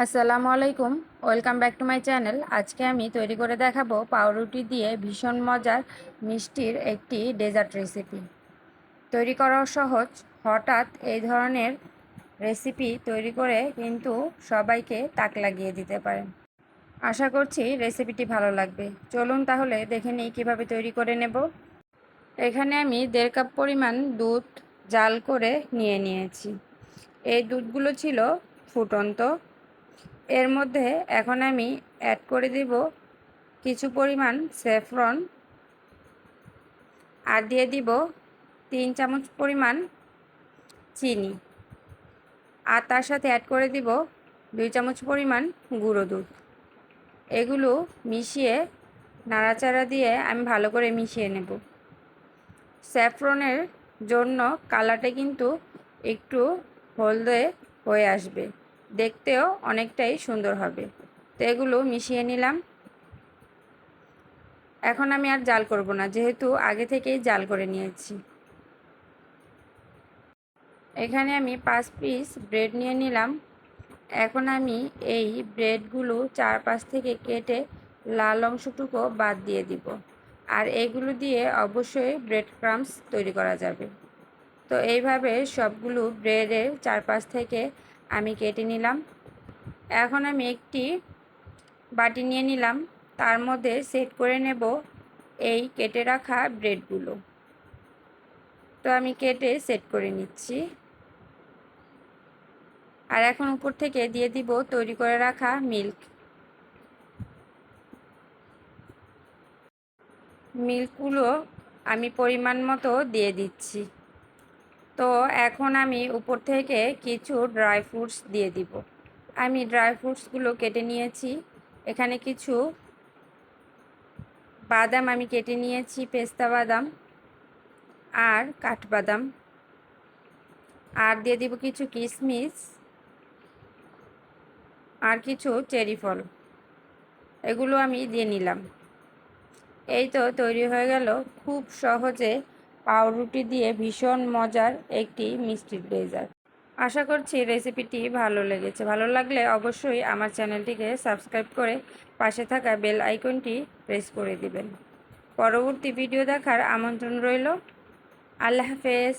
আসসালামু আলাইকুম, welcome back to my channel. আজকে আমি তৈরি করে দেখাবো পাউরুটি দিয়ে ভীষণ মজার মিষ্টির একটি ডেজার্ট রেসিপি। তৈরি করাও সহজ। হঠাৎ এই ধরনের রেসিপি তৈরি করে কিন্তু সবাইকে তাক লাগিয়ে দিতে পারেন। আশা করছি রেসিপিটি ভালো লাগবে। চলুন তাহলে দেখে নিই কীভাবে তৈরি করে নেব। এখানে আমি 1.5 কাপ পরিমাণ দুধ জাল করে নিয়েছি। এই দুধগুলো ছিল ফুটন্ত। এর মধ্যে এখন আমি অ্যাড করে দিব কিছু পরিমাণ স্যাফরন, আর দিয়ে দিব 3 চামচ পরিমাণ চিনি, আর তার সাথে অ্যাড করে দিব 2 চামচ পরিমাণ গুঁড়ো দুধ। এগুলো মিশিয়ে নাড়াচাড়া দিয়ে আমি ভালো করে মিশিয়ে নেব। স্যাফরনের জন্য কালারটা কিন্তু একটু হলদে হয়ে আসবে, দেখতেও অনেকটাই সুন্দর হবে। তো এগুলো মিশিয়ে নিলাম। এখন আমি আর জাল করব না, যেহেতু আগে থেকেই জাল করে নিয়েছি। এখানে আমি 5 পিস ব্রেড নিয়ে নিলাম। এখন আমি এই ব্রেডগুলো চারপাশ থেকে কেটে লাল অংশটুকু বাদ দিয়ে দিব। আর এগুলো দিয়ে অবশ্যই ব্রেড ক্রাম্বস তৈরি করা যাবে। তো এইভাবে সবগুলো ব্রেডের চারপাশ থেকে আমি কেটে নিলাম। এখন আমি একটি বাটি নিয়ে নিলাম, তার মধ্যে সেট করে নেব এই কেটে রাখা ব্রেডগুলো। তো আমি কেটে সেট করে নিচ্ছি। আর এখন উপর থেকে দিয়ে দিব তৈরি করে রাখা মিল্কগুলো আমি পরিমাণ মতো দিয়ে দিচ্ছি। তো এখন আমি উপর থেকে কিছু ড্রাই ফ্রুটস দিয়ে দিব। আমি ড্রাই ফ্রুটসগুলো কেটে নিয়েছি। এখানে কিছু বাদাম আমি কেটে নিয়েছি, পেস্তা বাদাম আর কাঠবাদাম, আর দিয়ে দিব কিছু কিশমিশ আর কিছু চেরি ফল। এগুলো আমি দিয়ে নিলাম। এই তো তৈরি হয়ে গেল খুব সহজে পাউরুটি দিয়ে ভীষণ মজার একটি মিষ্টির ডেজার্ট। আশা করছি রেসিপিটি ভালো লেগেছে। ভালো লাগলে অবশ্যই আমার চ্যানেলটিকে সাবস্ক্রাইব করে পাশে থাকা বেল আইকনটি প্রেস করে দিবেন। পরবর্তী ভিডিও দেখার আমন্ত্রণ রইল। আল্লাহ হাফেজ।